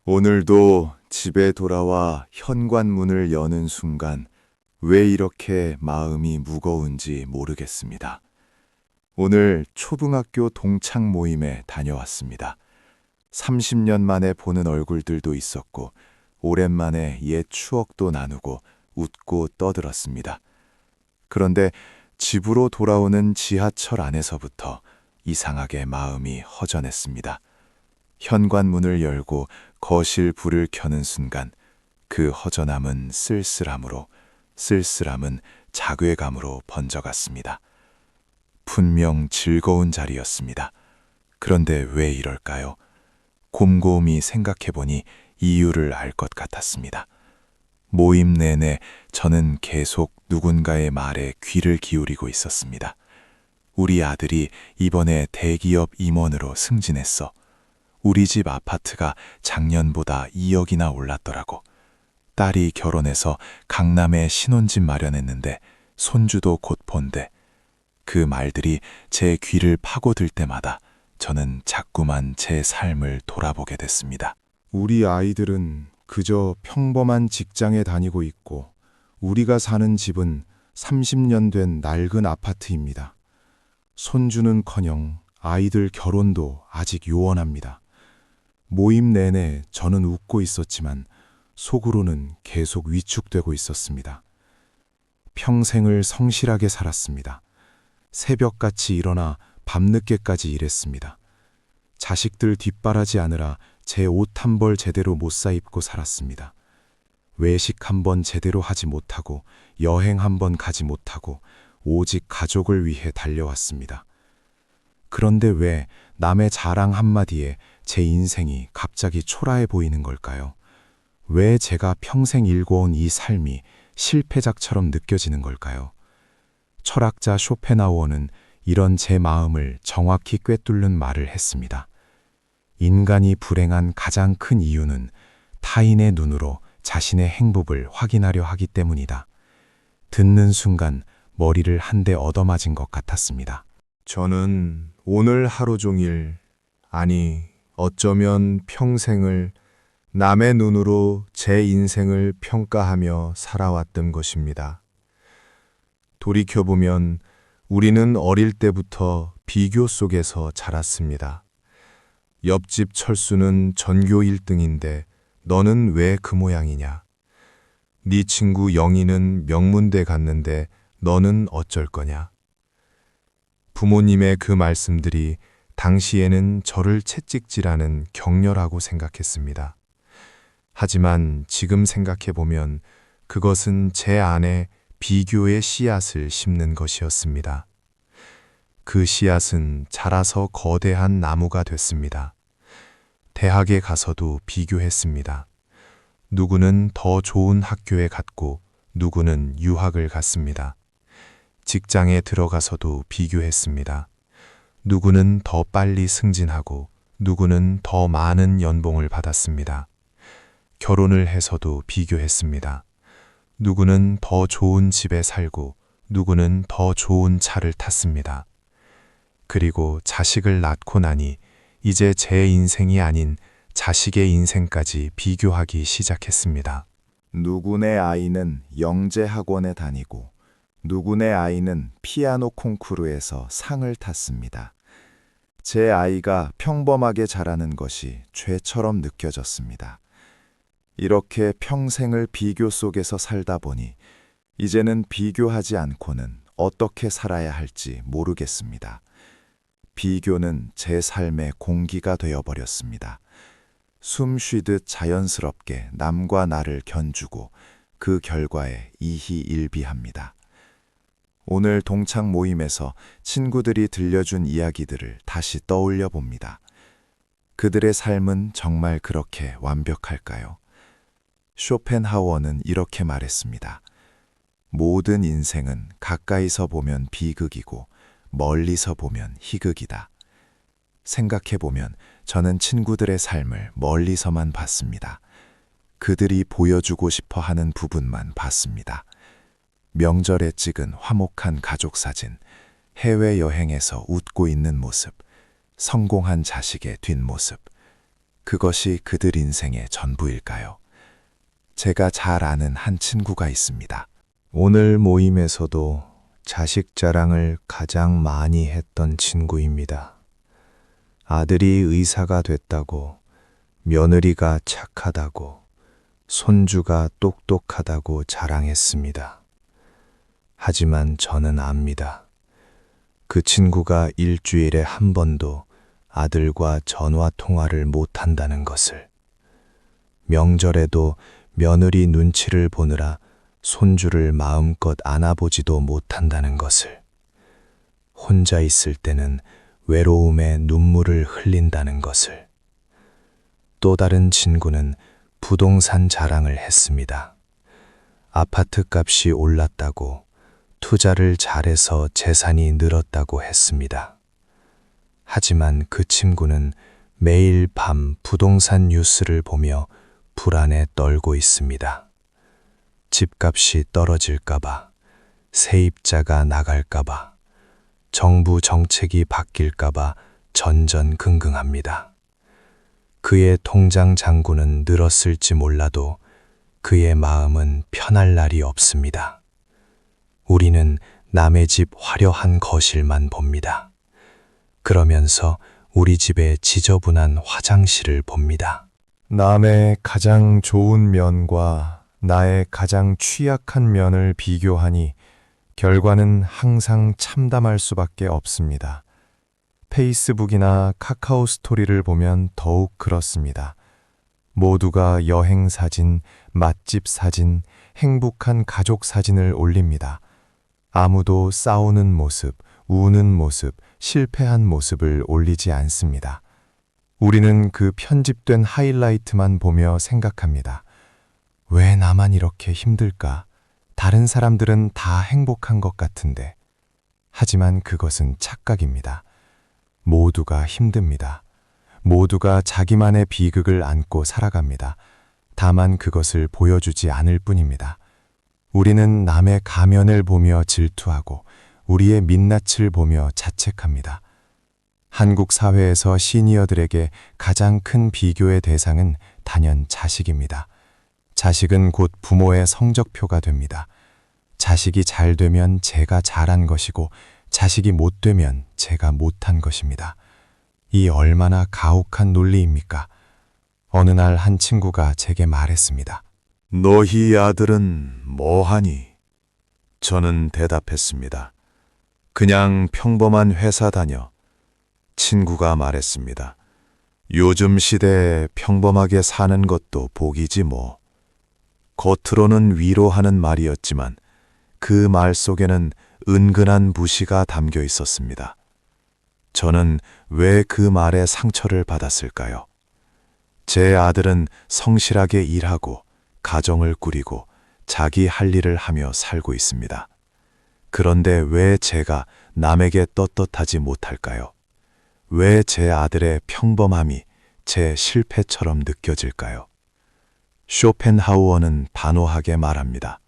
오늘도 집에 돌아와 현관문을 여는 순간 왜 이렇게 마음이 무거운지 모르겠습니다. 오늘 초등학교 동창 모임에 다녀왔습니다. 30년 만에 보는 얼굴들도 있었고, 오랜만에 옛 추억도 나누고 웃고 떠들었습니다. 그런데 집으로 돌아오는 지하철 안에서부터 이상하게 마음이 허전했습니다. 현관문을 열고 거실 불을 켜는 순간 그 허전함은 쓸쓸함으로, 쓸쓸함은 자괴감으로 번져갔습니다. 분명 즐거운 자리였습니다. 그런데 왜 이럴까요? 곰곰이 생각해보니 이유를 알 것 같았습니다. 모임 내내 저는 계속 누군가의 말에 귀를 기울이고 있었습니다. 우리 아들이 이번에 대기업 임원으로 승진했어. 우리 집 아파트가 작년보다 2억이나 올랐더라고. 딸이 결혼해서 강남에 신혼집 마련했는데 손주도 곧 본대. 그 말들이 제 귀를 파고들 때마다 저는 자꾸만 제 삶을 돌아보게 됐습니다. 우리 아이들은 그저 평범한 직장에 다니고 있고 우리가 사는 집은 30년 된 낡은 아파트입니다. 손주는커녕 아이들 결혼도 아직 요원합니다. 모임 내내 저는 웃고 있었지만 속으로는 계속 위축되고 있었습니다. 평생을 성실하게 살았습니다. 새벽같이 일어나 밤늦게까지 일했습니다. 자식들 뒷바라지 하느라 제 옷 한 벌 제대로 못 사입고 살았습니다. 외식 한 번 제대로 하지 못하고 여행 한 번 가지 못하고 오직 가족을 위해 달려왔습니다. 그런데 왜 남의 자랑 한마디에 제 인생이 갑자기 초라해 보이는 걸까요? 왜 제가 평생 일궈온 이 삶이 실패작처럼 느껴지는 걸까요? 철학자 쇼펜하우어는 이런 제 마음을 정확히 꿰뚫는 말을 했습니다. 인간이 불행한 가장 큰 이유는 타인의 눈으로 자신의 행복을 확인하려 하기 때문이다. 듣는 순간 머리를 한 대 얻어맞은 것 같았습니다. 저는 오늘 하루 종일, 아니, 어쩌면 평생을 남의 눈으로 제 인생을 평가하며 살아왔던 것입니다. 돌이켜보면 우리는 어릴 때부터 비교 속에서 자랐습니다. 옆집 철수는 전교 1등인데 너는 왜 그 모양이냐? 네 친구 영희는 명문대 갔는데 너는 어쩔 거냐? 부모님의 그 말씀들이 당시에는 저를 채찍질하는 격려라고 생각했습니다. 하지만 지금 생각해보면 그것은 제 안에 비교의 씨앗을 심는 것이었습니다. 그 씨앗은 자라서 거대한 나무가 됐습니다. 대학에 가서도 비교했습니다. 누구는 더 좋은 학교에 갔고 누구는 유학을 갔습니다. 직장에 들어가서도 비교했습니다. 누구는 더 빨리 승진하고 누구는 더 많은 연봉을 받았습니다. 결혼을 해서도 비교했습니다. 누구는 더 좋은 집에 살고 누구는 더 좋은 차를 탔습니다. 그리고 자식을 낳고 나니 이제 제 인생이 아닌 자식의 인생까지 비교하기 시작했습니다. 누구네 아이는 영재학원에 다니고 누구네 아이는 피아노 콩쿠르에서 상을 탔습니다. 제 아이가 평범하게 자라는 것이 죄처럼 느껴졌습니다. 이렇게 평생을 비교 속에서 살다 보니 이제는 비교하지 않고는 어떻게 살아야 할지 모르겠습니다. 비교는 제 삶의 공기가 되어버렸습니다. 숨 쉬듯 자연스럽게 남과 나를 견주고 그 결과에 이희일비합니다. 오늘 동창 모임에서 친구들이 들려준 이야기들을 다시 떠올려 봅니다. 그들의 삶은 정말 그렇게 완벽할까요? 쇼펜하우어는 이렇게 말했습니다. 모든 인생은 가까이서 보면 비극이고 멀리서 보면 희극이다. 생각해보면 저는 친구들의 삶을 멀리서만 봤습니다. 그들이 보여주고 싶어 하는 부분만 봤습니다. 명절에 찍은 화목한 가족 사진, 해외여행에서 웃고 있는 모습, 성공한 자식의 뒷모습. 그것이 그들 인생의 전부일까요? 제가 잘 아는 한 친구가 있습니다. 오늘 모임에서도 자식 자랑을 가장 많이 했던 친구입니다. 아들이 의사가 됐다고, 며느리가 착하다고, 손주가 똑똑하다고 자랑했습니다. 하지만 저는 압니다. 그 친구가 일주일에 한 번도 아들과 전화 통화를 못한다는 것을. 명절에도 며느리 눈치를 보느라 손주를 마음껏 안아보지도 못한다는 것을. 혼자 있을 때는 외로움에 눈물을 흘린다는 것을. 또 다른 친구는 부동산 자랑을 했습니다. 아파트 값이 올랐다고, 투자를 잘해서 재산이 늘었다고 했습니다. 하지만 그 친구는 매일 밤 부동산 뉴스를 보며 불안에 떨고 있습니다. 집값이 떨어질까봐, 세입자가 나갈까봐, 정부 정책이 바뀔까봐 전전긍긍합니다. 그의 통장 잔고는 늘었을지 몰라도 그의 마음은 편할 날이 없습니다. 우리는 남의 집 화려한 거실만 봅니다. 그러면서 우리 집의 지저분한 화장실을 봅니다. 남의 가장 좋은 면과 나의 가장 취약한 면을 비교하니 결과는 항상 참담할 수밖에 없습니다. 페이스북이나 카카오 스토리를 보면 더욱 그렇습니다. 모두가 여행 사진, 맛집 사진, 행복한 가족 사진을 올립니다. 아무도 싸우는 모습, 우는 모습, 실패한 모습을 올리지 않습니다. 우리는 그 편집된 하이라이트만 보며 생각합니다. 왜 나만 이렇게 힘들까? 다른 사람들은 다 행복한 것 같은데. 하지만 그것은 착각입니다. 모두가 힘듭니다. 모두가 자기만의 비극을 안고 살아갑니다. 다만 그것을 보여주지 않을 뿐입니다. 우리는 남의 가면을 보며 질투하고 우리의 민낯을 보며 자책합니다. 한국 사회에서 시니어들에게 가장 큰 비교의 대상은 단연 자식입니다. 자식은 곧 부모의 성적표가 됩니다. 자식이 잘 되면 제가 잘한 것이고 자식이 못 되면 제가 못한 것입니다. 이 얼마나 가혹한 논리입니까? 어느 날 한 친구가 제게 말했습니다. 너희 아들은 뭐하니? 저는 대답했습니다. 그냥 평범한 회사 다녀. 친구가 말했습니다. 요즘 시대에 평범하게 사는 것도 복이지 뭐. 겉으로는 위로하는 말이었지만 그 말 속에는 은근한 무시가 담겨 있었습니다. 저는 왜 그 말에 상처를 받았을까요? 제 아들은 성실하게 일하고 가정을 꾸리고 자기 할 일을 하며 살고 있습니다. 그런데 왜 제가 남에게 떳떳하지 못할까요? 왜 제 아들의 평범함이 제 실패처럼 느껴질까요? 쇼펜하우어는 단호하게 말합니다.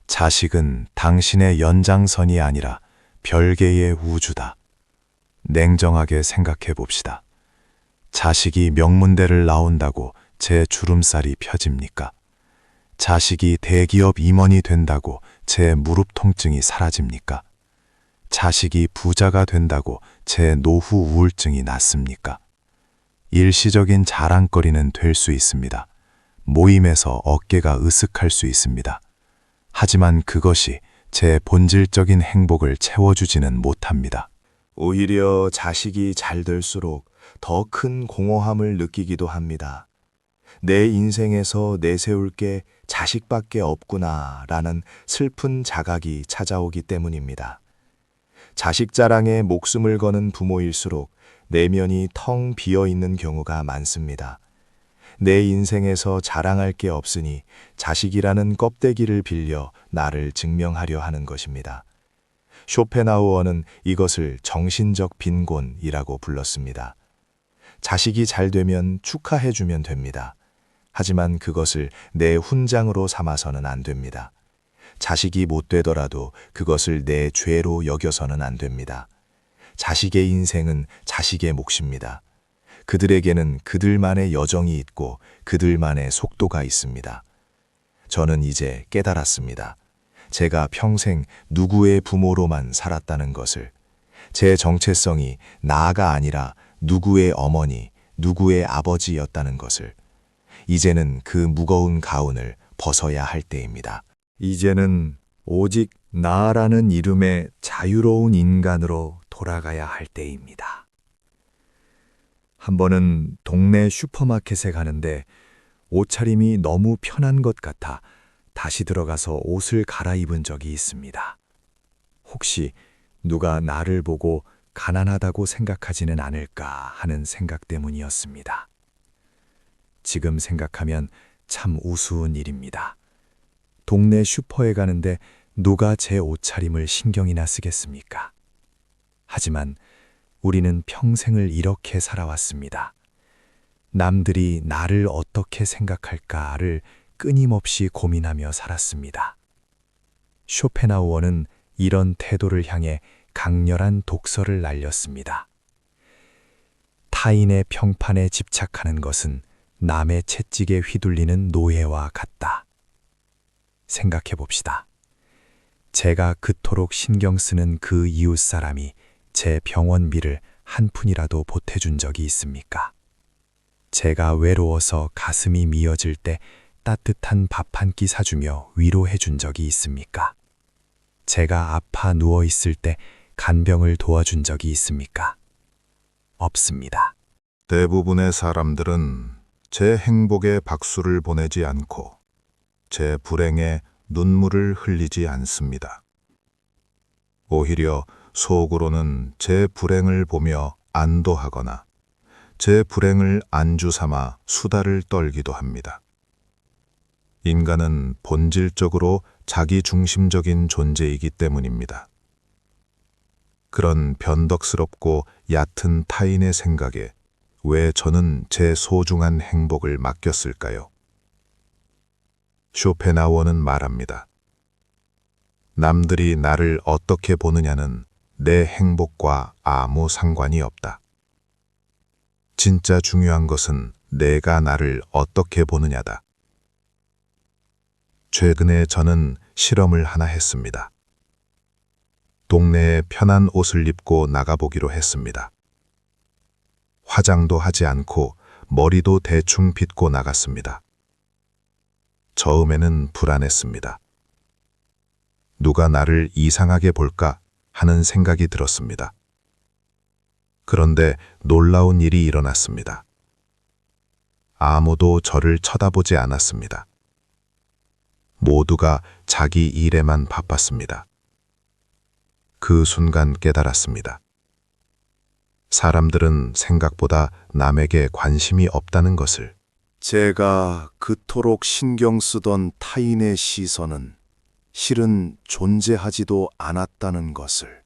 자식은 당신의 연장선이 아니라 별개의 우주다. 냉정하게 생각해 봅시다. 자식이 명문대를 나온다고 제 주름살이 펴집니까? 자식이 대기업 임원이 된다고 제 무릎 통증이 사라집니까? 자식이 부자가 된다고 제 노후 우울증이 낫습니까? 일시적인 자랑거리는 될 수 있습니다. 모임에서 어깨가 으쓱할 수 있습니다. 하지만 그것이 제 본질적인 행복을 채워주지는 못합니다. 오히려 자식이 잘 될수록 더 큰 공허함을 느끼기도 합니다. 내 인생에서 내세울 게 자식밖에 없구나라는 슬픈 자각이 찾아오기 때문입니다. 자식 자랑에 목숨을 거는 부모일수록 내면이 텅 비어 있는 경우가 많습니다. 내 인생에서 자랑할 게 없으니 자식이라는 껍데기를 빌려 나를 증명하려 하는 것입니다. 쇼펜하우어는 이것을 정신적 빈곤이라고 불렀습니다. 자식이 잘 되면 축하해주면 됩니다. 하지만 그것을 내 훈장으로 삼아서는 안 됩니다. 자식이 못 되더라도 그것을 내 죄로 여겨서는 안 됩니다. 자식의 인생은 자식의 몫입니다. 그들에게는 그들만의 여정이 있고 그들만의 속도가 있습니다. 저는 이제 깨달았습니다. 제가 평생 누구의 부모로만 살았다는 것을. 제 정체성이 나가 아니라 누구의 어머니, 누구의 아버지였다는 것을. 이제는 그 무거운 가운을 벗어야 할 때입니다. 이제는 오직 나라는 이름의 자유로운 인간으로 돌아가야 할 때입니다. 한 번은 동네 슈퍼마켓에 가는데 옷차림이 너무 편한 것 같아 다시 들어가서 옷을 갈아입은 적이 있습니다. 혹시 누가 나를 보고 가난하다고 생각하지는 않을까 하는 생각 때문이었습니다. 지금 생각하면 참 우스운 일입니다. 동네 슈퍼에 가는데 누가 제 옷차림을 신경이나 쓰겠습니까? 하지만 우리는 평생을 이렇게 살아왔습니다. 남들이 나를 어떻게 생각할까를 끊임없이 고민하며 살았습니다. 쇼펜하우어는 이런 태도를 향해 강렬한 독서를 날렸습니다. 타인의 평판에 집착하는 것은 남의 채찍에 휘둘리는 노예와 같다. 생각해 봅시다. 제가 그토록 신경 쓰는 그 이웃 사람이 제 병원비를 한 푼이라도 보태준 적이 있습니까? 제가 외로워서 가슴이 미어질 때 따뜻한 밥 한 끼 사주며 위로해 준 적이 있습니까? 제가 아파 누워 있을 때 간병을 도와준 적이 있습니까? 없습니다. 대부분의 사람들은 제 행복에 박수를 보내지 않고 제 불행에 눈물을 흘리지 않습니다. 오히려 속으로는 제 불행을 보며 안도하거나 제 불행을 안주 삼아 수다를 떨기도 합니다. 인간은 본질적으로 자기 중심적인 존재이기 때문입니다. 그런 변덕스럽고 얕은 타인의 생각에 왜 저는 제 소중한 행복을 맡겼을까요? 쇼펜하우어는 말합니다. 남들이 나를 어떻게 보느냐는 내 행복과 아무 상관이 없다. 진짜 중요한 것은 내가 나를 어떻게 보느냐다. 최근에 저는 실험을 하나 했습니다. 동네에 편한 옷을 입고 나가보기로 했습니다. 화장도 하지 않고 머리도 대충 빗고 나갔습니다. 처음에는 불안했습니다. 누가 나를 이상하게 볼까 하는 생각이 들었습니다. 그런데 놀라운 일이 일어났습니다. 아무도 저를 쳐다보지 않았습니다. 모두가 자기 일에만 바빴습니다. 그 순간 깨달았습니다. 사람들은 생각보다 남에게 관심이 없다는 것을. 제가 그토록 신경 쓰던 타인의 시선은 실은 존재하지도 않았다는 것을.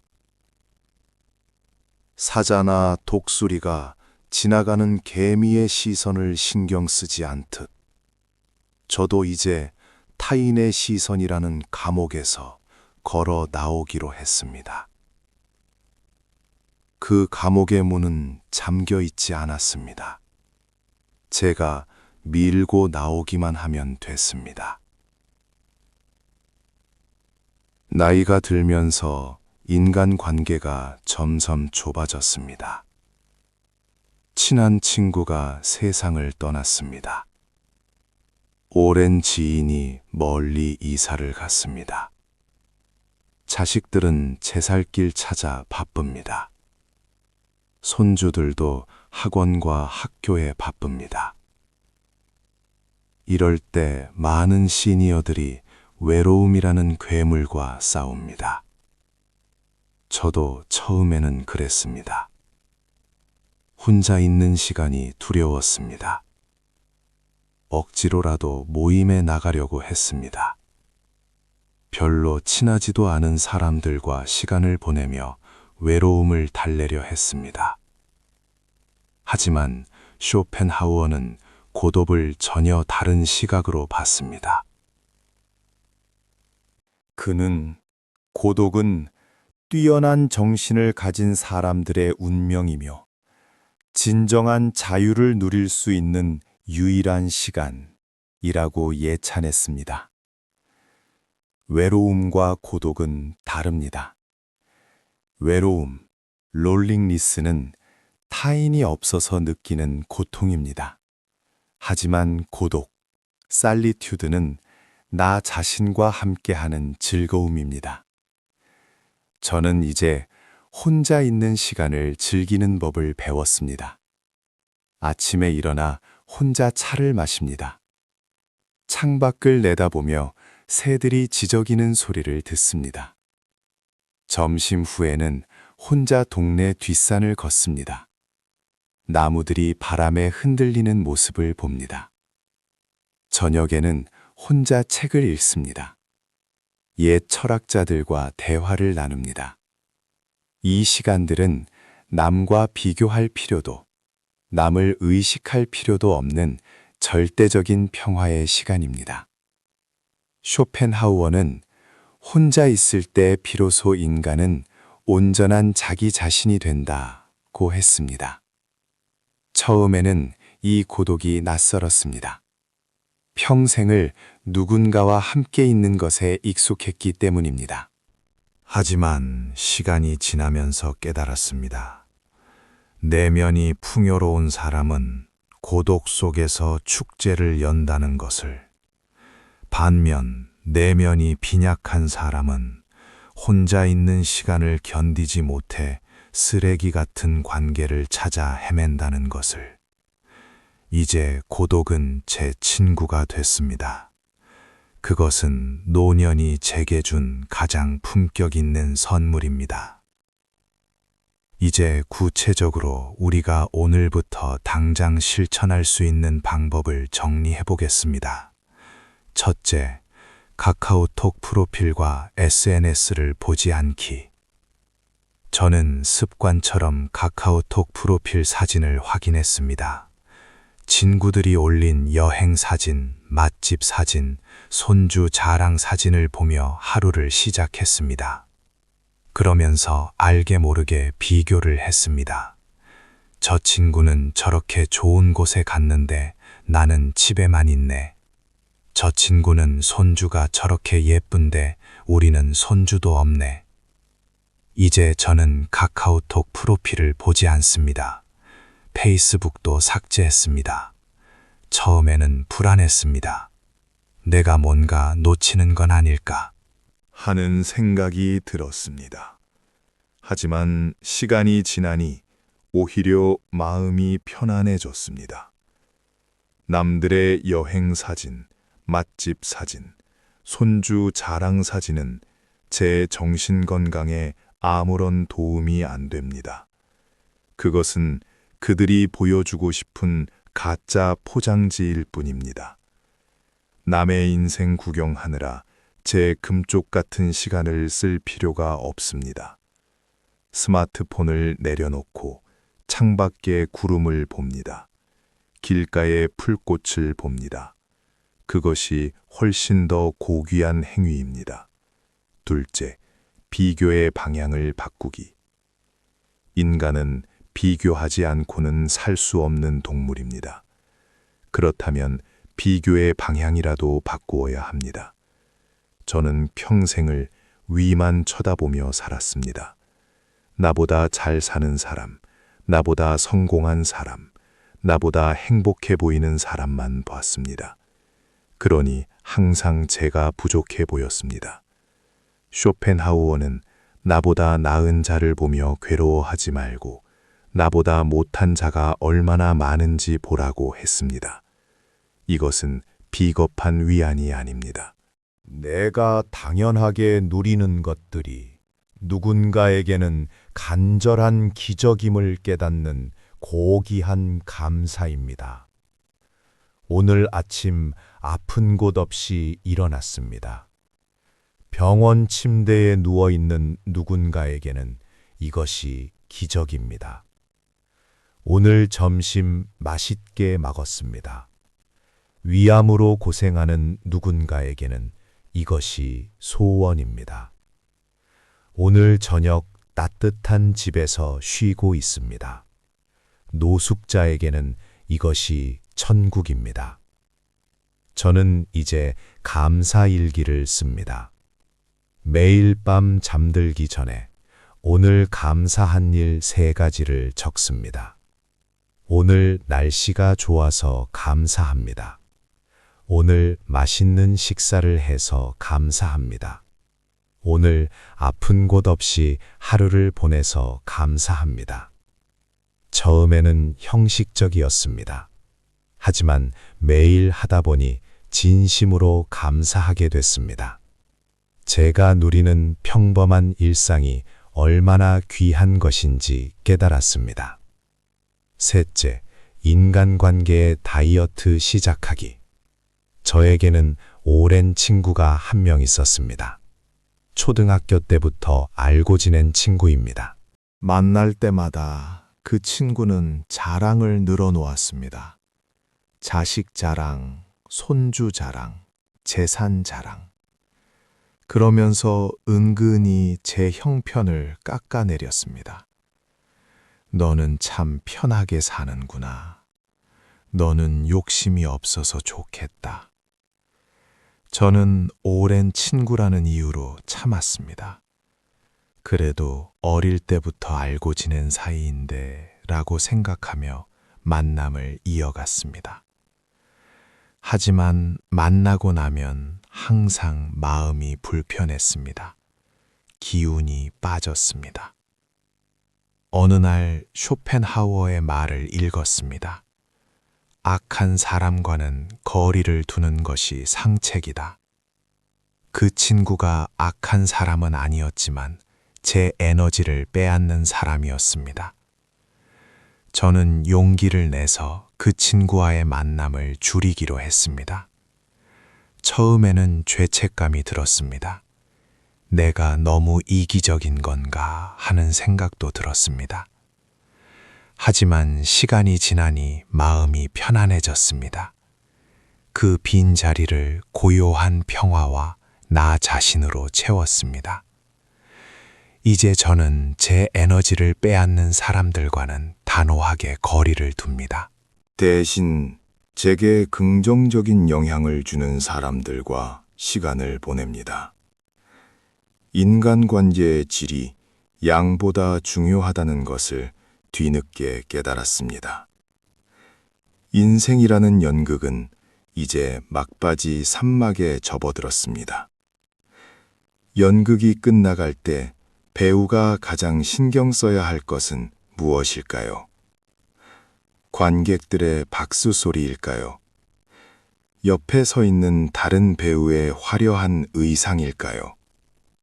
사자나 독수리가 지나가는 개미의 시선을 신경 쓰지 않듯 저도 이제 타인의 시선이라는 감옥에서 걸어 나오기로 했습니다. 그 감옥의 문은 잠겨 있지 않았습니다. 제가 밀고 나오기만 하면 됐습니다. 나이가 들면서 인간관계가 점점 좁아졌습니다. 친한 친구가 세상을 떠났습니다. 오랜 지인이 멀리 이사를 갔습니다. 자식들은 제 살 길 찾아 바쁩니다. 손주들도 학원과 학교에 바쁩니다. 이럴 때 많은 시니어들이 외로움이라는 괴물과 싸웁니다. 저도 처음에는 그랬습니다. 혼자 있는 시간이 두려웠습니다. 억지로라도 모임에 나가려고 했습니다. 별로 친하지도 않은 사람들과 시간을 보내며 외로움을 달래려 했습니다. 하지만 쇼펜하우어는 고독을 전혀 다른 시각으로 봤습니다. 그는 고독은 뛰어난 정신을 가진 사람들의 운명이며 진정한 자유를 누릴 수 있는 유일한 시간이라고 예찬했습니다. 외로움과 고독은 다릅니다. 외로움, 롤링리스는 타인이 없어서 느끼는 고통입니다. 하지만 고독, 살리튜드는 나 자신과 함께하는 즐거움입니다. 저는 이제 혼자 있는 시간을 즐기는 법을 배웠습니다. 아침에 일어나 혼자 차를 마십니다. 창밖을 내다보며 새들이 지저귀는 소리를 듣습니다. 점심 후에는 혼자 동네 뒷산을 걷습니다. 나무들이 바람에 흔들리는 모습을 봅니다. 저녁에는 혼자 책을 읽습니다. 옛 철학자들과 대화를 나눕니다. 이 시간들은 남과 비교할 필요도, 남을 의식할 필요도 없는 절대적인 평화의 시간입니다. 쇼펜하우어는 혼자 있을 때 비로소 인간은 온전한 자기 자신이 된다고 했습니다. 처음에는 이 고독이 낯설었습니다. 평생을 누군가와 함께 있는 것에 익숙했기 때문입니다. 하지만 시간이 지나면서 깨달았습니다. 내면이 풍요로운 사람은 고독 속에서 축제를 연다는 것을. 반면 내면이 빈약한 사람은 혼자 있는 시간을 견디지 못해 쓰레기 같은 관계를 찾아 헤맨다는 것을. 이제 고독은 제 친구가 됐습니다. 그것은 노년이 제게 준 가장 품격 있는 선물입니다. 이제 구체적으로 우리가 오늘부터 당장 실천할 수 있는 방법을 정리해 보겠습니다. 첫째, 카카오톡 프로필과 SNS를 보지 않기. 저는 습관처럼 카카오톡 프로필 사진을 확인했습니다. 친구들이 올린 여행 사진, 맛집 사진, 손주 자랑 사진을 보며 하루를 시작했습니다. 그러면서 알게 모르게 비교를 했습니다. 저 친구는 저렇게 좋은 곳에 갔는데 나는 집에만 있네. 저 친구는 손주가 저렇게 예쁜데 우리는 손주도 없네. 이제 저는 카카오톡 프로필을 보지 않습니다. 페이스북도 삭제했습니다. 처음에는 불안했습니다. 내가 뭔가 놓치는 건 아닐까 하는 생각이 들었습니다. 하지만 시간이 지나니 오히려 마음이 편안해졌습니다. 남들의 여행 사진, 맛집 사진, 손주 자랑 사진은 제 정신 건강에 아무런 도움이 안 됩니다. 그것은 그들이 보여주고 싶은 가짜 포장지일 뿐입니다. 남의 인생 구경하느라 제 금쪽 같은 시간을 쓸 필요가 없습니다. 스마트폰을 내려놓고 창밖의 구름을 봅니다. 길가의 풀꽃을 봅니다. 그것이 훨씬 더 고귀한 행위입니다. 둘째, 비교의 방향을 바꾸기. 인간은 비교하지 않고는 살 수 없는 동물입니다. 그렇다면 비교의 방향이라도 바꾸어야 합니다. 저는 평생을 위만 쳐다보며 살았습니다. 나보다 잘 사는 사람, 나보다 성공한 사람, 나보다 행복해 보이는 사람만 봤습니다. 그러니 항상 제가 부족해 보였습니다. 쇼펜하우어는 나보다 나은 자를 보며 괴로워하지 말고 나보다 못한 자가 얼마나 많은지 보라고 했습니다. 이것은 비겁한 위안이 아닙니다. 내가 당연하게 누리는 것들이 누군가에게는 간절한 기적임을 깨닫는 고귀한 감사입니다. 오늘 아침 아픈 곳 없이 일어났습니다. 병원 침대에 누워있는 누군가에게는 이것이 기적입니다. 오늘 점심 맛있게 먹었습니다. 위암으로 고생하는 누군가에게는 이것이 소원입니다. 오늘 저녁 따뜻한 집에서 쉬고 있습니다. 노숙자에게는 이것이 천국입니다. 저는 이제 감사 일기를 씁니다. 매일 밤 잠들기 전에 오늘 감사한 일 3가지를 적습니다. 오늘 날씨가 좋아서 감사합니다. 오늘 맛있는 식사를 해서 감사합니다. 오늘 아픈 곳 없이 하루를 보내서 감사합니다. 처음에는 형식적이었습니다. 하지만 매일 하다 보니 진심으로 감사하게 됐습니다. 제가 누리는 평범한 일상이 얼마나 귀한 것인지 깨달았습니다. 셋째, 인간관계의 다이어트 시작하기. 저에게는 오랜 친구가 한 명 있었습니다. 초등학교 때부터 알고 지낸 친구입니다. 만날 때마다 그 친구는 자랑을 늘어놓았습니다. 자식 자랑, 손주 자랑, 재산 자랑. 그러면서 은근히 제 형편을 깎아내렸습니다. 너는 참 편하게 사는구나. 너는 욕심이 없어서 좋겠다. 저는 오랜 친구라는 이유로 참았습니다. 그래도 어릴 때부터 알고 지낸 사이인데 라고 생각하며 만남을 이어갔습니다. 하지만 만나고 나면 항상 마음이 불편했습니다. 기운이 빠졌습니다. 어느 날 쇼펜하우어의 말을 읽었습니다. 악한 사람과는 거리를 두는 것이 상책이다. 그 친구가 악한 사람은 아니었지만 제 에너지를 빼앗는 사람이었습니다. 저는 용기를 내서 그 친구와의 만남을 줄이기로 했습니다. 처음에는 죄책감이 들었습니다. 내가 너무 이기적인 건가 하는 생각도 들었습니다. 하지만 시간이 지나니 마음이 편안해졌습니다. 그 빈 자리를 고요한 평화와 나 자신으로 채웠습니다. 이제 저는 제 에너지를 빼앗는 사람들과는 단호하게 거리를 둡니다. 대신 제게 긍정적인 영향을 주는 사람들과 시간을 보냅니다. 인간관계의 질이 양보다 중요하다는 것을 뒤늦게 깨달았습니다. 인생이라는 연극은 이제 막바지 3막에 접어들었습니다. 연극이 끝나갈 때 배우가 가장 신경 써야 할 것은 무엇일까요? 관객들의 박수 소리일까요? 옆에 서 있는 다른 배우의 화려한 의상일까요?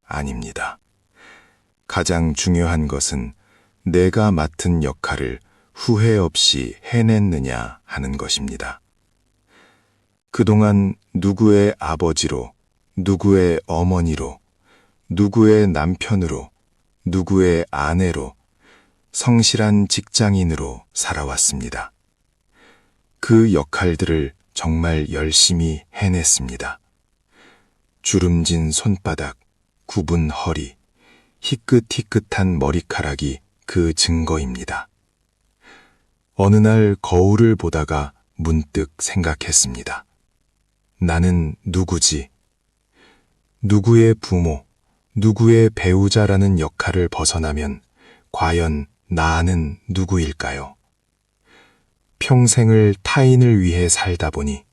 아닙니다. 가장 중요한 것은 내가 맡은 역할을 후회 없이 해냈느냐 하는 것입니다. 그동안 누구의 아버지로, 누구의 어머니로, 누구의 남편으로, 누구의 아내로, 성실한 직장인으로 살아왔습니다. 그 역할들을 정말 열심히 해냈습니다. 주름진 손바닥, 굽은 허리, 희끗희끗한 머리카락이 그 증거입니다. 어느 날 거울을 보다가 문득 생각했습니다. 나는 누구지? 누구의 부모, 누구의 배우자라는 역할을 벗어나면 과연 나는 누구일까요? 평생을 타인을 위해 살다 보니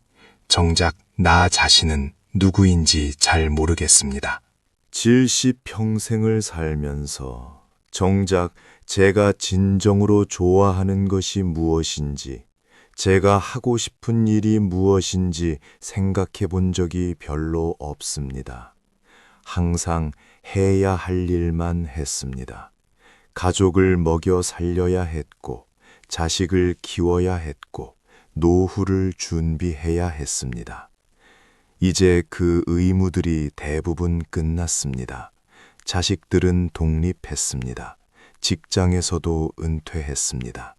정작 나 자신은 누구인지 잘 모르겠습니다. 70평생을 살면서 정작 제가 진정으로 좋아하는 것이 무엇인지, 제가 하고 싶은 일이 무엇인지 생각해 본 적이 별로 없습니다. 항상 해야 할 일만 했습니다. 가족을 먹여 살려야 했고, 자식을 키워야 했고, 노후를 준비해야 했습니다. 이제 그 의무들이 대부분 끝났습니다. 자식들은 독립했습니다. 직장에서도 은퇴했습니다.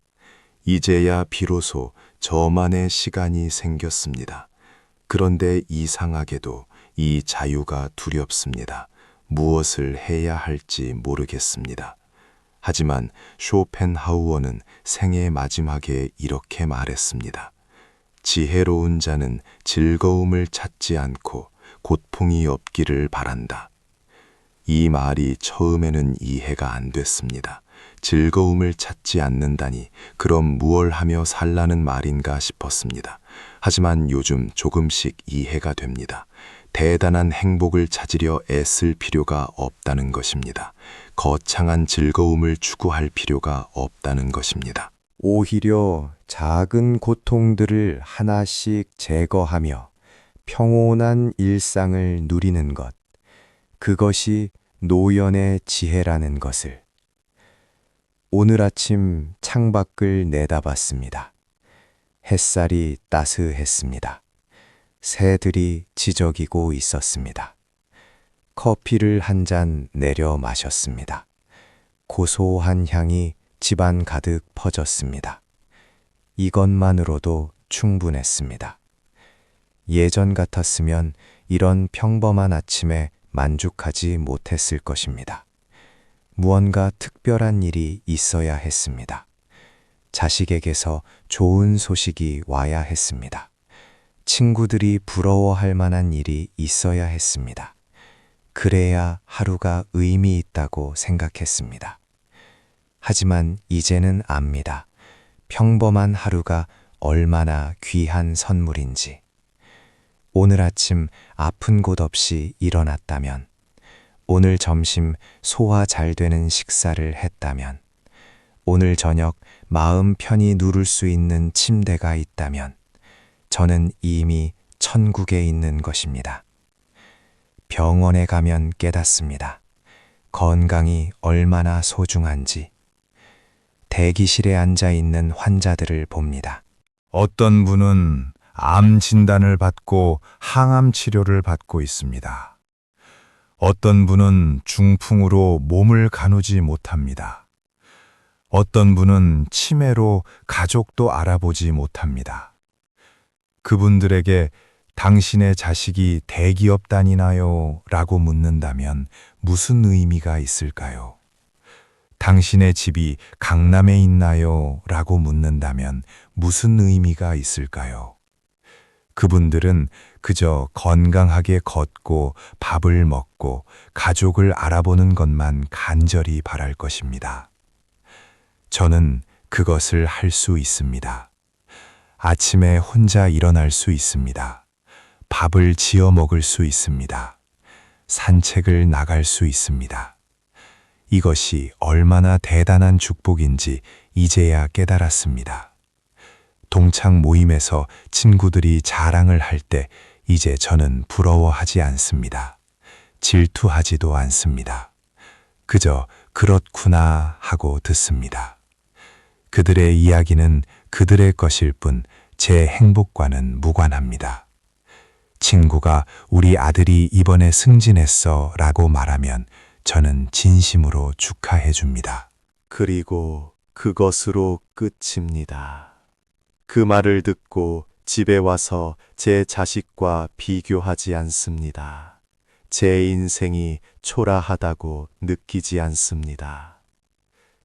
이제야 비로소 저만의 시간이 생겼습니다. 그런데 이상하게도 이 자유가 두렵습니다. 무엇을 해야 할지 모르겠습니다. 하지만 쇼펜하우어는 생의 마지막에 이렇게 말했습니다. 지혜로운 자는 즐거움을 찾지 않고 고통이 없기를 바란다. 이 말이 처음에는 이해가 안 됐습니다. 즐거움을 찾지 않는다니 그럼 무얼 하며 살라는 말인가 싶었습니다. 하지만 요즘 조금씩 이해가 됩니다. 대단한 행복을 찾으려 애쓸 필요가 없다는 것입니다. 거창한 즐거움을 추구할 필요가 없다는 것입니다. 오히려 작은 고통들을 하나씩 제거하며 평온한 일상을 누리는 것, 그것이 노연의 지혜라는 것을. 오늘 아침 창밖을 내다봤습니다. 햇살이 따스했습니다. 새들이 지저귀고 있었습니다. 커피를 한 잔 내려 마셨습니다. 고소한 향이 집안 가득 퍼졌습니다. 이것만으로도 충분했습니다. 예전 같았으면 이런 평범한 아침에 만족하지 못했을 것입니다. 무언가 특별한 일이 있어야 했습니다. 자식에게서 좋은 소식이 와야 했습니다. 친구들이 부러워할 만한 일이 있어야 했습니다. 그래야 하루가 의미 있다고 생각했습니다. 하지만 이제는 압니다. 평범한 하루가 얼마나 귀한 선물인지. 오늘 아침 아픈 곳 없이 일어났다면, 오늘 점심 소화 잘 되는 식사를 했다면, 오늘 저녁 마음 편히 누울 수 있는 침대가 있다면, 저는 이미 천국에 있는 것입니다. 병원에 가면 깨닫습니다. 건강이 얼마나 소중한지. 대기실에 앉아 있는 환자들을 봅니다. 어떤 분은 암 진단을 받고 항암 치료를 받고 있습니다. 어떤 분은 중풍으로 몸을 가누지 못합니다. 어떤 분은 치매로 가족도 알아보지 못합니다. 그분들에게 당신의 자식이 대기업 다니나요? 라고 묻는다면 무슨 의미가 있을까요? 당신의 집이 강남에 있나요? 라고 묻는다면 무슨 의미가 있을까요? 그분들은 그저 건강하게 걷고 밥을 먹고 가족을 알아보는 것만 간절히 바랄 것입니다. 저는 그것을 할 수 있습니다. 아침에 혼자 일어날 수 있습니다. 밥을 지어 먹을 수 있습니다. 산책을 나갈 수 있습니다. 이것이 얼마나 대단한 축복인지 이제야 깨달았습니다. 동창 모임에서 친구들이 자랑을 할 때 이제 저는 부러워하지 않습니다. 질투하지도 않습니다. 그저 그렇구나 하고 듣습니다. 그들의 이야기는 그들의 것일 뿐 제 행복과는 무관합니다. 친구가 우리 아들이 이번에 승진했어 라고 말하면 저는 진심으로 축하해 줍니다. 그리고 그것으로 끝입니다. 그 말을 듣고 집에 와서 제 자식과 비교하지 않습니다. 제 인생이 초라하다고 느끼지 않습니다.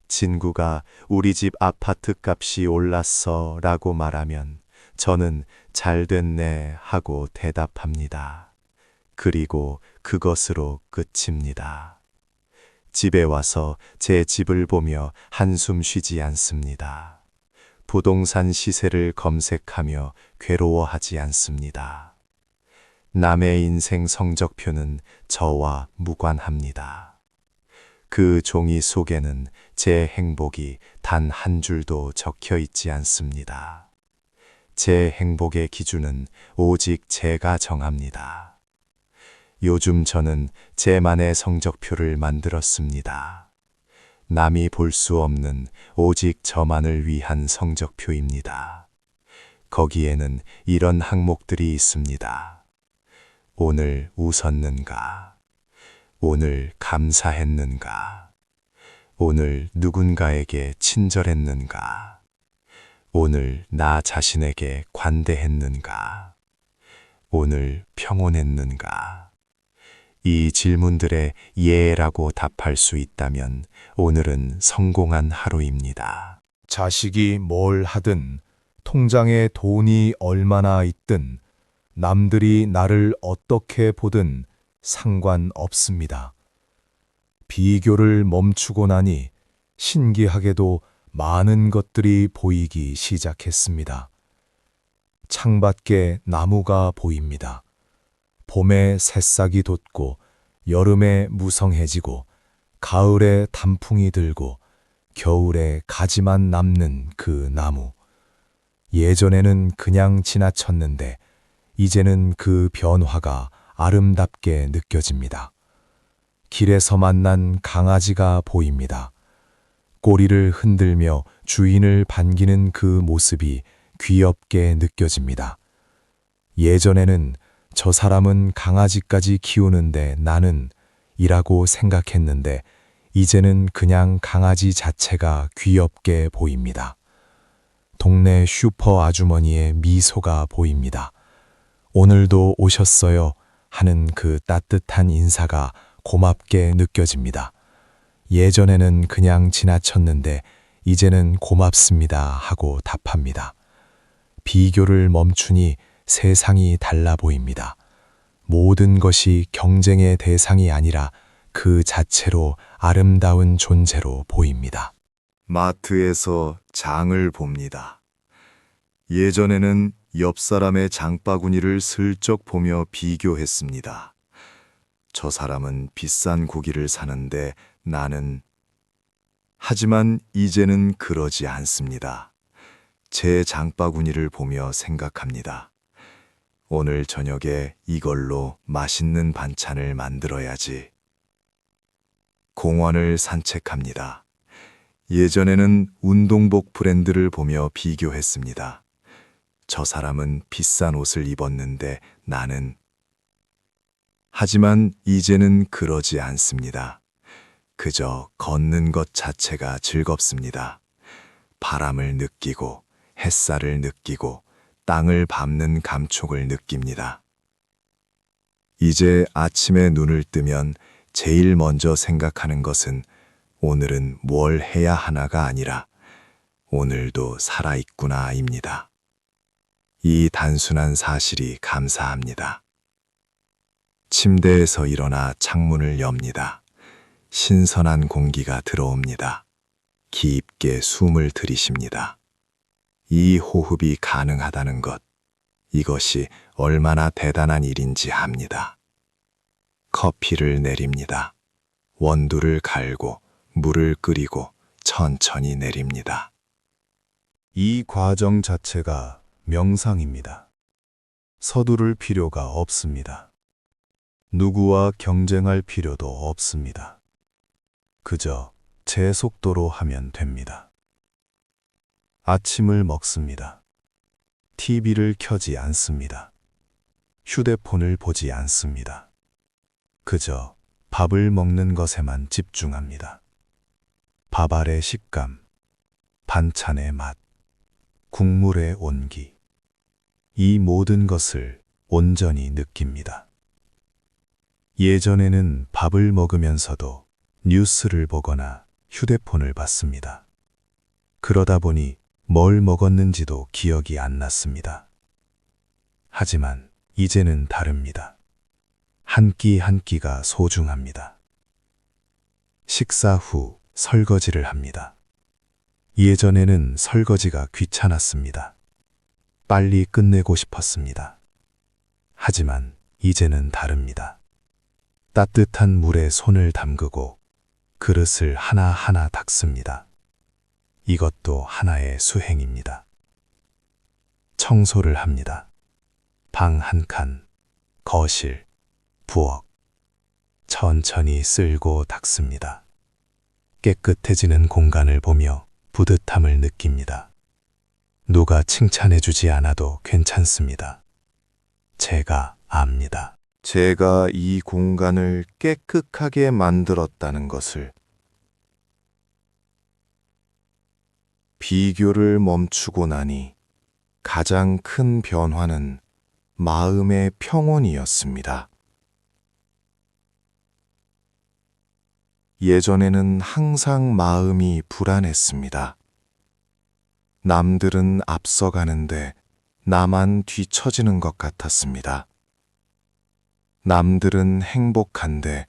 친구가 우리 집 아파트 값이 올랐어 라고 말하면 저는 잘 됐네 하고 대답합니다. 그리고 그것으로 끝입니다. 집에 와서 제 집을 보며 한숨 쉬지 않습니다. 부동산 시세를 검색하며 괴로워하지 않습니다. 남의 인생 성적표는 저와 무관합니다. 그 종이 속에는 제 행복이 단 한 줄도 적혀 있지 않습니다. 제 행복의 기준은 오직 제가 정합니다. 요즘 저는 제만의 성적표를 만들었습니다. 남이 볼 수 없는 오직 저만을 위한 성적표입니다. 거기에는 이런 항목들이 있습니다. 오늘 웃었는가? 오늘 감사했는가? 오늘 누군가에게 친절했는가? 오늘 나 자신에게 관대했는가? 오늘 평온했는가? 이 질문들에 예라고 답할 수 있다면 오늘은 성공한 하루입니다. 자식이 뭘 하든, 통장에 돈이 얼마나 있든, 남들이 나를 어떻게 보든 상관없습니다. 비교를 멈추고 나니 신기하게도 많은 것들이 보이기 시작했습니다. 창밖에 나무가 보입니다. 봄에 새싹이 돋고, 여름에 무성해지고, 가을에 단풍이 들고, 겨울에 가지만 남는 그 나무. 예전에는 그냥 지나쳤는데, 이제는 그 변화가 아름답게 느껴집니다. 길에서 만난 강아지가 보입니다. 꼬리를 흔들며 주인을 반기는 그 모습이 귀엽게 느껴집니다. 예전에는 저 사람은 강아지까지 키우는데 나는 이라고 생각했는데 이제는 그냥 강아지 자체가 귀엽게 보입니다. 동네 슈퍼 아주머니의 미소가 보입니다. 오늘도 오셨어요 하는 그 따뜻한 인사가 고맙게 느껴집니다. 예전에는 그냥 지나쳤는데 이제는 고맙습니다 하고 답합니다. 비교를 멈추니 세상이 달라 보입니다. 모든 것이 경쟁의 대상이 아니라 그 자체로 아름다운 존재로 보입니다. 마트에서 장을 봅니다. 예전에는 옆 사람의 장바구니를 슬쩍 보며 비교했습니다. 저 사람은 비싼 고기를 사는데 나는... 하지만 이제는 그러지 않습니다. 제 장바구니를 보며 생각합니다. 오늘 저녁에 이걸로 맛있는 반찬을 만들어야지. 공원을 산책합니다. 예전에는 운동복 브랜드를 보며 비교했습니다. 저 사람은 비싼 옷을 입었는데 나는... 하지만 이제는 그러지 않습니다. 그저 걷는 것 자체가 즐겁습니다. 바람을 느끼고 햇살을 느끼고 땅을 밟는 감촉을 느낍니다. 이제 아침에 눈을 뜨면 제일 먼저 생각하는 것은 오늘은 뭘 해야 하나가 아니라 오늘도 살아있구나입니다. 이 단순한 사실이 감사합니다. 침대에서 일어나 창문을 엽니다. 신선한 공기가 들어옵니다. 깊게 숨을 들이쉽니다. 이 호흡이 가능하다는 것, 이것이 얼마나 대단한 일인지 압니다. 커피를 내립니다. 원두를 갈고 물을 끓이고 천천히 내립니다. 이 과정 자체가 명상입니다. 서두를 필요가 없습니다. 누구와 경쟁할 필요도 없습니다. 그저 제 속도로 하면 됩니다. 아침을 먹습니다. TV를 켜지 않습니다. 휴대폰을 보지 않습니다. 그저 밥을 먹는 것에만 집중합니다. 밥알의 식감, 반찬의 맛, 국물의 온기, 이 모든 것을 온전히 느낍니다. 예전에는 밥을 먹으면서도 뉴스를 보거나 휴대폰을 봤습니다. 그러다 보니 뭘 먹었는지도 기억이 안 났습니다. 하지만 이제는 다릅니다. 한 끼 한 끼가 소중합니다. 식사 후 설거지를 합니다. 예전에는 설거지가 귀찮았습니다. 빨리 끝내고 싶었습니다. 하지만 이제는 다릅니다. 따뜻한 물에 손을 담그고 그릇을 하나하나 닦습니다. 이것도 하나의 수행입니다. 청소를 합니다. 방 한 칸, 거실, 부엌. 천천히 쓸고 닦습니다. 깨끗해지는 공간을 보며 뿌듯함을 느낍니다. 누가 칭찬해주지 않아도 괜찮습니다. 제가 압니다. 제가 이 공간을 깨끗하게 만들었다는 것을. 비교를 멈추고 나니 가장 큰 변화는 마음의 평온이었습니다. 예전에는 항상 마음이 불안했습니다. 남들은 앞서가는데 나만 뒤처지는 것 같았습니다. 남들은 행복한데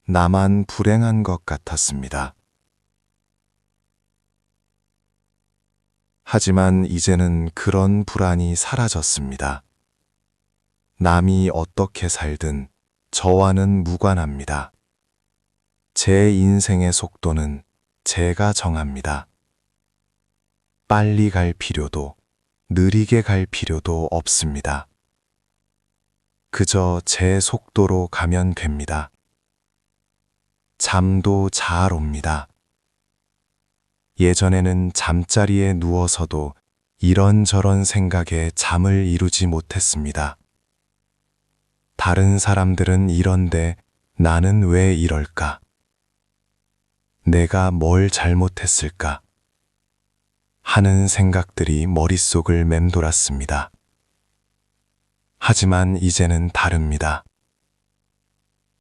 나만 불행한 것 같았습니다. 하지만 이제는 그런 불안이 사라졌습니다. 남이 어떻게 살든 저와는 무관합니다. 제 인생의 속도는 제가 정합니다. 빨리 갈 필요도 느리게 갈 필요도 없습니다. 그저 제 속도로 가면 됩니다. 잠도 잘 옵니다. 예전에는 잠자리에 누워서도 이런저런 생각에 잠을 이루지 못했습니다. 다른 사람들은 이런데 나는 왜 이럴까? 내가 뭘 잘못했을까? 하는 생각들이 머릿속을 맴돌았습니다. 하지만 이제는 다릅니다.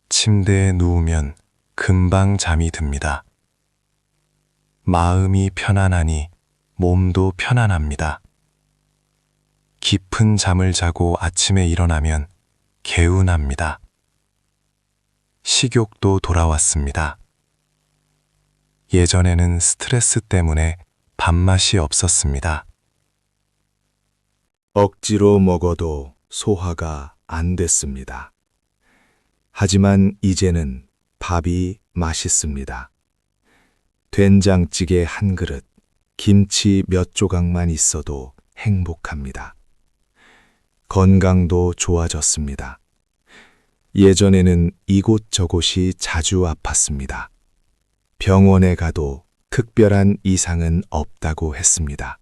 침대에 누우면 금방 잠이 듭니다. 마음이 편안하니 몸도 편안합니다. 깊은 잠을 자고 아침에 일어나면 개운합니다. 식욕도 돌아왔습니다. 예전에는 스트레스 때문에 밥맛이 없었습니다. 억지로 먹어도 소화가 안 됐습니다. 하지만 이제는 밥이 맛있습니다. 된장찌개 한 그릇, 김치 몇 조각만 있어도 행복합니다. 건강도 좋아졌습니다. 예전에는 이곳저곳이 자주 아팠습니다. 병원에 가도 특별한 이상은 없다고 했습니다.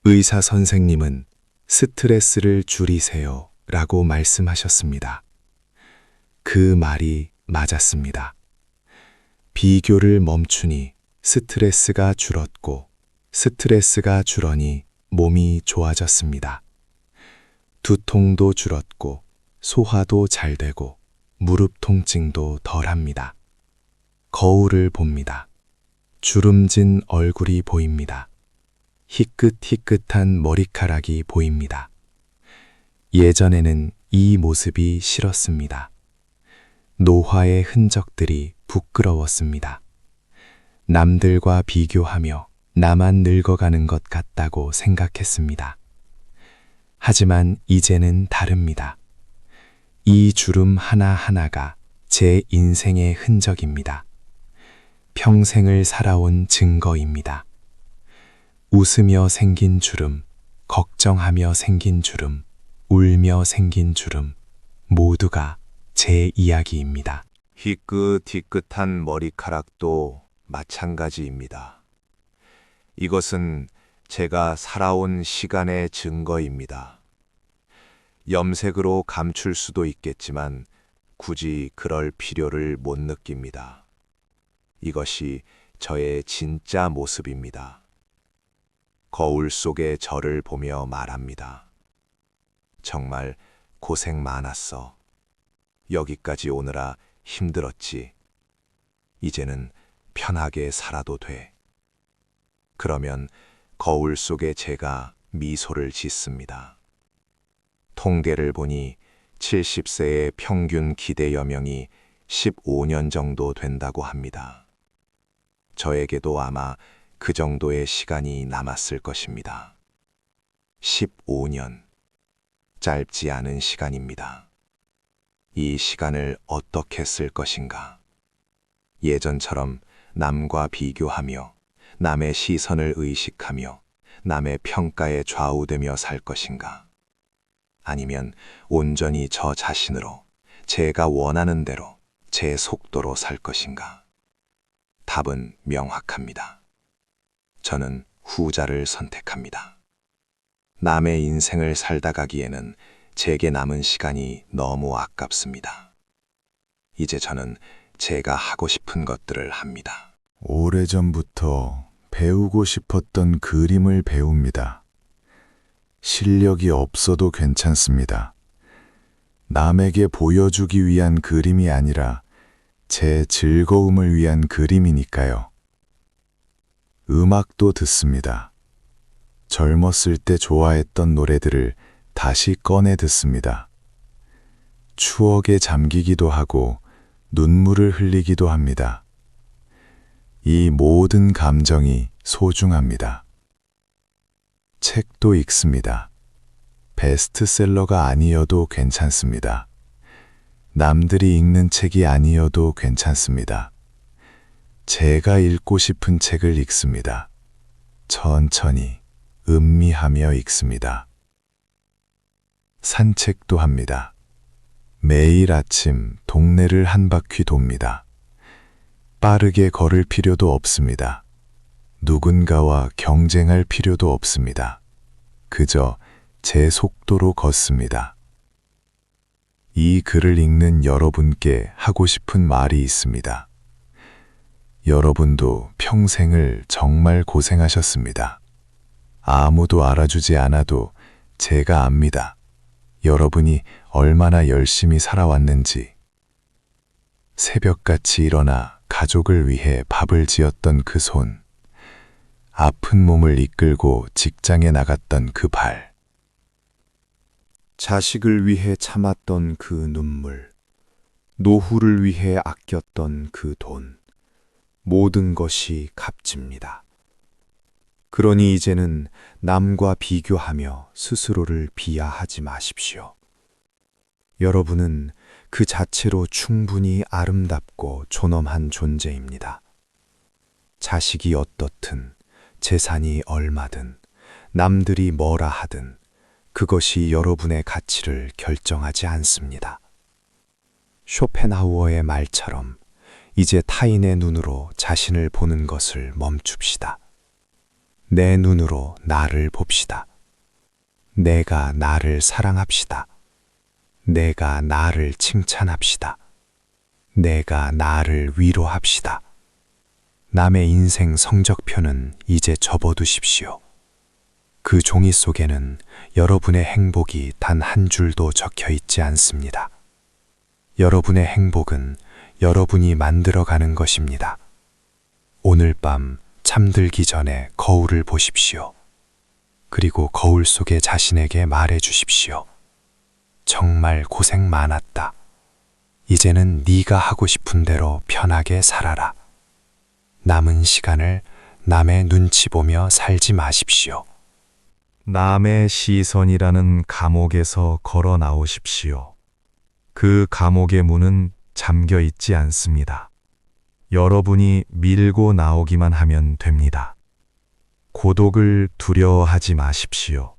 의사 선생님은 스트레스를 줄이세요 라고 말씀하셨습니다. 그 말이 맞았습니다. 비교를 멈추니 스트레스가 줄었고 스트레스가 줄어니 몸이 좋아졌습니다. 두통도 줄었고 소화도 잘 되고 무릎 통증도 덜합니다. 거울을 봅니다. 주름진 얼굴이 보입니다. 희끗희끗한 머리카락이 보입니다. 예전에는 이 모습이 싫었습니다. 노화의 흔적들이 부끄러웠습니다. 남들과 비교하며 나만 늙어가는 것 같다고 생각했습니다. 하지만 이제는 다릅니다. 이 주름 하나하나가 제 인생의 흔적입니다. 평생을 살아온 증거입니다. 웃으며 생긴 주름, 걱정하며 생긴 주름, 울며 생긴 주름, 모두가 제 이야기입니다. 희끗희끗한 머리카락도 마찬가지입니다. 이것은 제가 살아온 시간의 증거입니다. 염색으로 감출 수도 있겠지만 굳이 그럴 필요를 못 느낍니다. 이것이 저의 진짜 모습입니다. 거울 속의 저를 보며 말합니다. 정말 고생 많았어. 여기까지 오느라 힘들었지. 이제는 편하게 살아도 돼. 그러면 거울 속의 제가 미소를 짓습니다. 통계를 보니 70세의 평균 기대 여명이 15년 정도 된다고 합니다. 저에게도 아마 그 정도의 시간이 남았을 것입니다. 15년. 짧지 않은 시간입니다. 이 시간을 어떻게 쓸 것인가? 예전처럼 남과 비교하며 남의 시선을 의식하며 남의 평가에 좌우되며 살 것인가? 아니면 온전히 저 자신으로 제가 원하는 대로 제 속도로 살 것인가? 답은 명확합니다. 저는 후자를 선택합니다. 남의 인생을 살다 가기에는 제게 남은 시간이 너무 아깝습니다. 이제 저는 제가 하고 싶은 것들을 합니다. 오래전부터 배우고 싶었던 그림을 배웁니다. 실력이 없어도 괜찮습니다. 남에게 보여주기 위한 그림이 아니라 제 즐거움을 위한 그림이니까요. 음악도 듣습니다. 젊었을 때 좋아했던 노래들을 다시 꺼내 듣습니다. 추억에 잠기기도 하고 눈물을 흘리기도 합니다. 이 모든 감정이 소중합니다. 책도 읽습니다. 베스트셀러가 아니어도 괜찮습니다. 남들이 읽는 책이 아니어도 괜찮습니다. 제가 읽고 싶은 책을 읽습니다. 천천히, 음미하며 읽습니다. 산책도 합니다. 매일 아침 동네를 한 바퀴 돕니다. 빠르게 걸을 필요도 없습니다. 누군가와 경쟁할 필요도 없습니다. 그저 제 속도로 걷습니다. 이 글을 읽는 여러분께 하고 싶은 말이 있습니다. 여러분도 평생을 정말 고생하셨습니다. 아무도 알아주지 않아도 제가 압니다. 여러분이 얼마나 열심히 살아왔는지. 새벽같이 일어나 가족을 위해 밥을 지었던 그 손, 아픈 몸을 이끌고 직장에 나갔던 그 발, 자식을 위해 참았던 그 눈물, 노후를 위해 아꼈던 그 돈, 모든 것이 값집니다. 그러니 이제는 남과 비교하며 스스로를 비하하지 마십시오. 여러분은 그 자체로 충분히 아름답고 존엄한 존재입니다. 자식이 어떻든, 재산이 얼마든, 남들이 뭐라 하든, 그것이 여러분의 가치를 결정하지 않습니다. 쇼펜하우어의 말처럼 이제 타인의 눈으로 자신을 보는 것을 멈춥시다. 내 눈으로 나를 봅시다. 내가 나를 사랑합시다. 내가 나를 칭찬합시다. 내가 나를 위로합시다. 남의 인생 성적표는 이제 접어두십시오. 그 종이 속에는 여러분의 행복이 단 한 줄도 적혀 있지 않습니다. 여러분의 행복은 여러분이 만들어가는 것입니다. 오늘 밤 잠들기 전에 거울을 보십시오. 그리고 거울 속의 자신에게 말해 주십시오. 정말 고생 많았다. 이제는 네가 하고 싶은 대로 편하게 살아라. 남은 시간을 남의 눈치 보며 살지 마십시오. 남의 시선이라는 감옥에서 걸어 나오십시오. 그 감옥의 문은 잠겨 있지 않습니다. 여러분이 밀고 나오기만 하면 됩니다. 고독을 두려워하지 마십시오.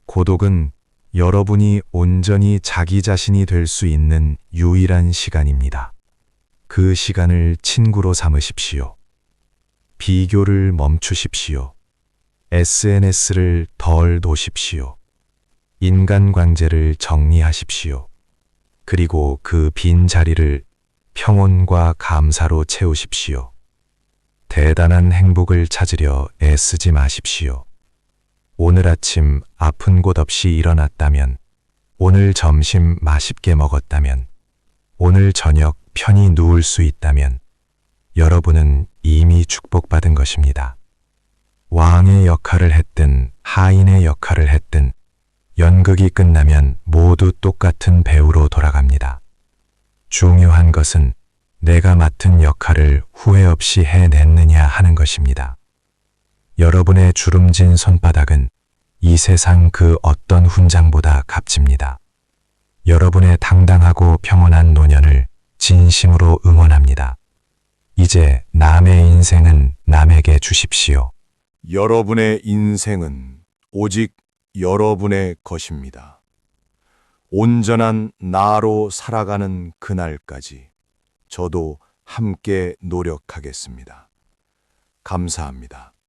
고독은 여러분이 온전히 자기 자신이 될 수 있는 유일한 시간입니다. 그 시간을 친구로 삼으십시오. 비교를 멈추십시오. SNS를 덜 도십시오. 인간관계를 정리하십시오. 그리고 그 빈 자리를 평온과 감사로 채우십시오. 대단한 행복을 찾으려 애쓰지 마십시오. 오늘 아침 아픈 곳 없이 일어났다면, 오늘 점심 맛있게 먹었다면, 오늘 저녁 편히 누울 수 있다면, 여러분은 이미 축복받은 것입니다. 왕의 역할을 했든 하인의 역할을 했든 연극이 끝나면 모두 똑같은 배우로 돌아갑니다. 중요한 것은 내가 맡은 역할을 후회 없이 해냈느냐 하는 것입니다. 여러분의 주름진 손바닥은 이 세상 그 어떤 훈장보다 값집니다. 여러분의 당당하고 평온한 노년을 진심으로 응원합니다. 이제 남의 인생은 남에게 주십시오. 여러분의 인생은 오직 여러분의 것입니다. 온전한 나로 살아가는 그날까지 저도 함께 노력하겠습니다. 감사합니다.